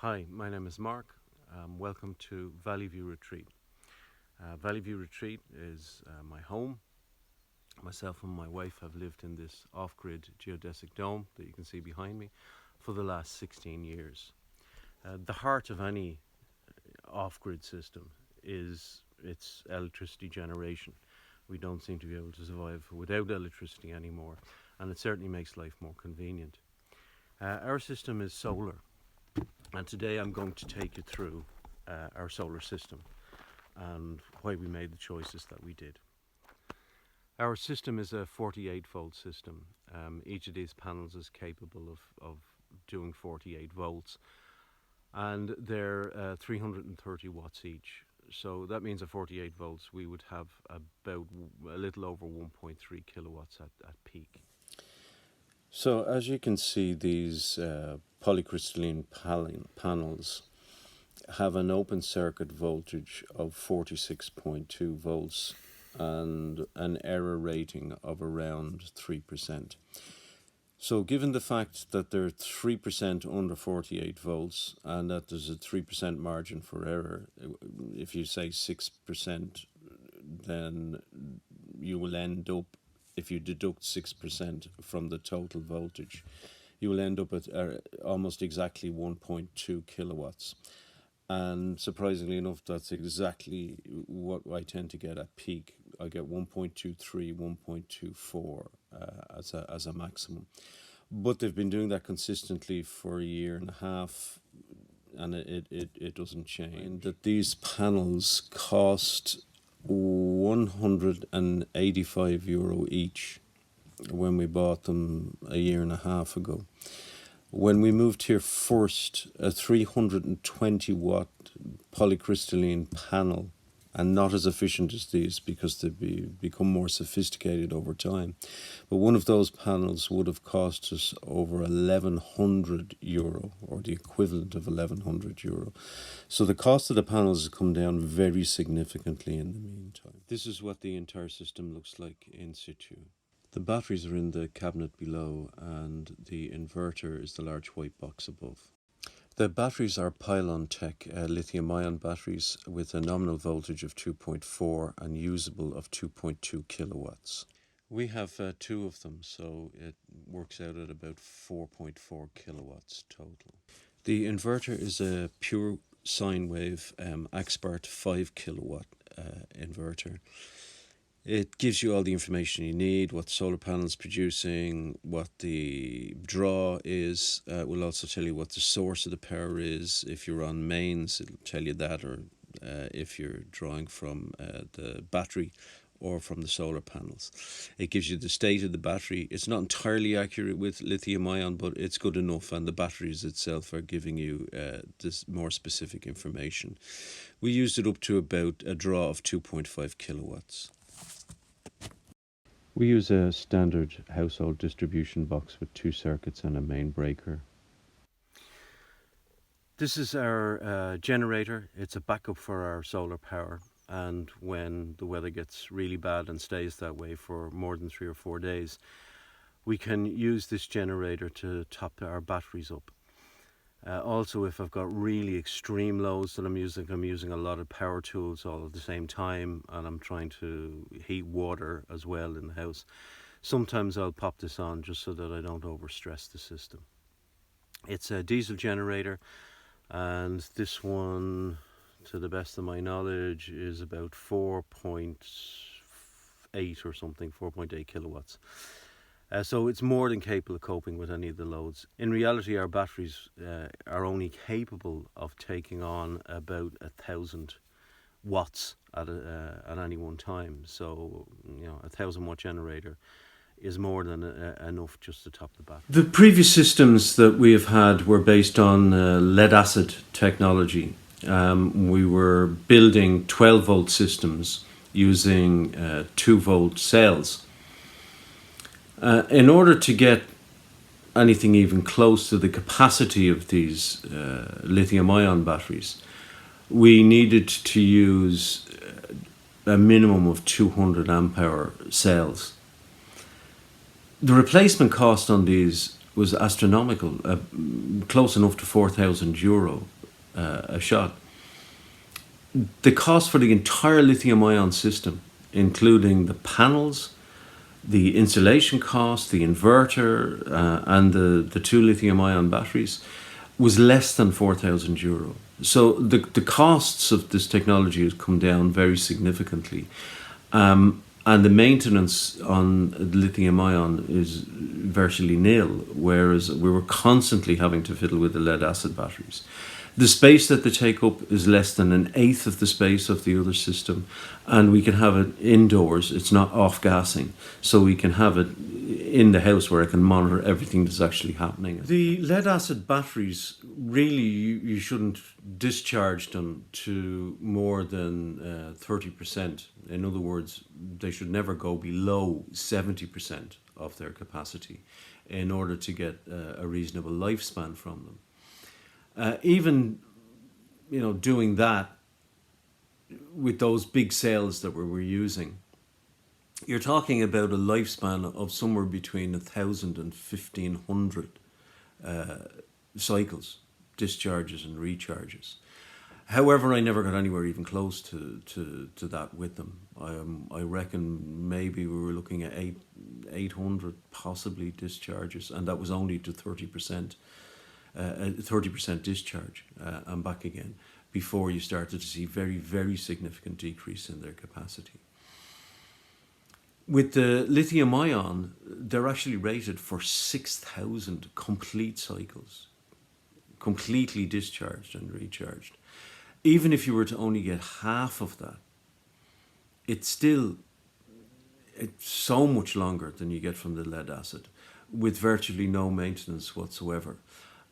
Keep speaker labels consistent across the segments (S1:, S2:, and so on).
S1: Hi, my name is Mark. Welcome to Valley View Retreat. Valley View Retreat is my home. Myself and my wife have lived in this off-grid geodesic dome that you can see behind me for the last 16 years. The heart of any off-grid system is its electricity generation. We don't seem to be able to survive without electricity anymore, and it certainly makes life more convenient. Our system is solar. And today I'm going to take you through our solar system and why we made the choices that we did. Our system is a 48 volt system. Each of these panels is capable of doing 48 volts, and they're 330 watts each. So that means at 48 volts we would have about a little over 1.3 kilowatts at peak. So as you can see, these polycrystalline panels have an open circuit voltage of 46.2 volts and an error rating of around 3%. So given the fact that they're 3% under 48 volts and that there's a 3% margin for error, if you say 6%, then you will end up, if you deduct 6% from the total voltage, you will end up at almost exactly 1.2 kilowatts. And surprisingly enough, that's exactly what I tend to get at peak. I get 1.23, 1.24 as a maximum. But they've been doing that consistently for a year and a half, and it doesn't change. That these panels cost €185 each when we bought them a year and a half ago. When we moved here first, a 320 watt polycrystalline panel, and not as efficient as these because they've become more sophisticated over time, but one of those panels would have cost us over €1,100, or the equivalent of €1,100. So the cost of the panels has come down very significantly in the meantime. This is what the entire system looks like in situ. The batteries are in the cabinet below, and the inverter is the large white box above. The batteries are Pylon Tech lithium-ion batteries with a nominal voltage of 2.4 and usable of 2.2 kilowatts. We have two of them, so it works out at about 4.4 kilowatts total. The inverter is a pure sine wave Axpart 5 kilowatt inverter. It gives you all the information you need, what the solar panel's producing, what the draw is. It will also tell you what the source of the power is. If you're on mains, it'll tell you that, or if you're drawing from the battery or from the solar panels. It gives you the state of the battery. It's not entirely accurate with lithium ion, but it's good enough, and the batteries itself are giving you this more specific information. We used it up to about a draw of 2.5 kilowatts. We use a standard household distribution box with two circuits and a main breaker. This is our generator. It's a backup for our solar power, and when the weather gets really bad and stays that way for more than 3 or 4 days, we can use this generator to top our batteries up. Also, if I've got really extreme loads that I'm using a lot of power tools all at the same time, and I'm trying to heat water as well in the house, sometimes I'll pop this on just so that I don't overstress the system. It's a diesel generator, and this one, to the best of my knowledge, is about 4.8 or something, 4.8 kilowatts. So it's more than capable of coping with any of the loads. In reality, our batteries are only capable of taking on about 1,000 watts at any one time. So, you know, a 1,000 watt generator is more than enough just to top the battery. The previous systems that we have had were based on lead acid technology. We were building 12 volt systems using 2 volt cells. In order to get anything even close to the capacity of these lithium-ion batteries, we needed to use a minimum of 200 amp hour cells. The replacement cost on these was astronomical, close enough to €4,000 a shot. The cost for the entire lithium-ion system, including the panels, the installation cost, the inverter, and the two lithium-ion batteries, was less than €4,000. So the costs of this technology has come down very significantly. And the maintenance on lithium-ion is virtually nil, whereas we were constantly having to fiddle with the lead-acid batteries. The space that they take up is less than an eighth of the space of the other system, and we can have it indoors. It's not off-gassing, so we can have it in the house where I can monitor everything that's actually happening. The lead-acid batteries, really, you shouldn't discharge them to more than 30%. In other words, they should never go below 70% of their capacity in order to get a reasonable lifespan from them. Even, doing that with those big cells that we were using, you're talking about a lifespan of somewhere between 1,000 and 1,500 cycles, discharges and recharges. However, I never got anywhere even close to that with them. I reckon maybe we were looking at 800 possibly discharges, and that was only to 30%. 30% discharge and back again before you started to see very, very significant decrease in their capacity. With the lithium ion, they're actually rated for 6,000 complete cycles, completely discharged and recharged. Even if you were to only get half of that, it's so much longer than you get from the lead acid, with virtually no maintenance whatsoever,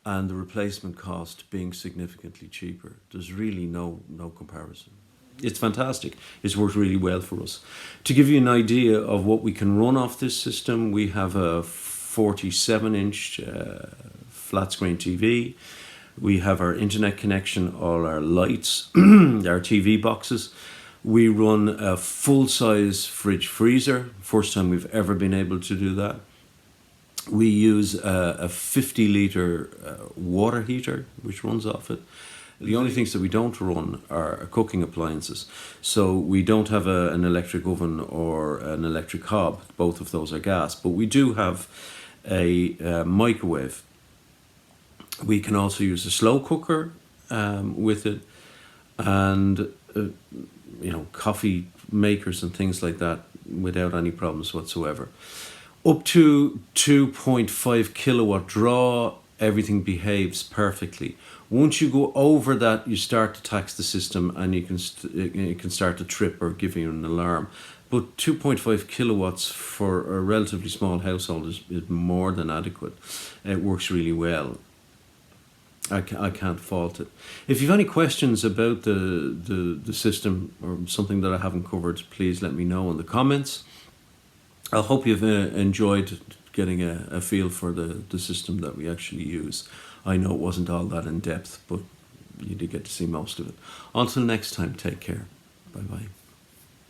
S1: and the replacement cost being significantly cheaper. There's really no comparison. It's fantastic. It's worked really well for us. To give you an idea of what we can run off this system, we have a 47-inch flat screen TV. We have our internet connection, all our lights, our TV boxes. We run a full-size fridge freezer. First time we've ever been able to do that. We use a 50-litre water heater, which runs off it. The only things that we don't run are cooking appliances. So we don't have an electric oven or an electric hob. Both of those are gas. But we do have a microwave. We can also use a slow cooker with it, and coffee makers and things like that without any problems whatsoever. Up to 2.5 kilowatt draw, everything behaves perfectly. Once you go over that, you start to tax the system, and you can start to trip or give you an alarm. But 2.5 kilowatts for a relatively small household is more than adequate. It works really well. I can't fault it. If you have any questions about the system or something that I haven't covered, please let me know in the comments. I hope you've enjoyed getting a feel for the system that we actually use. I know it wasn't all that in depth, but you did get to see most of it. Until next time, take care. Bye-bye.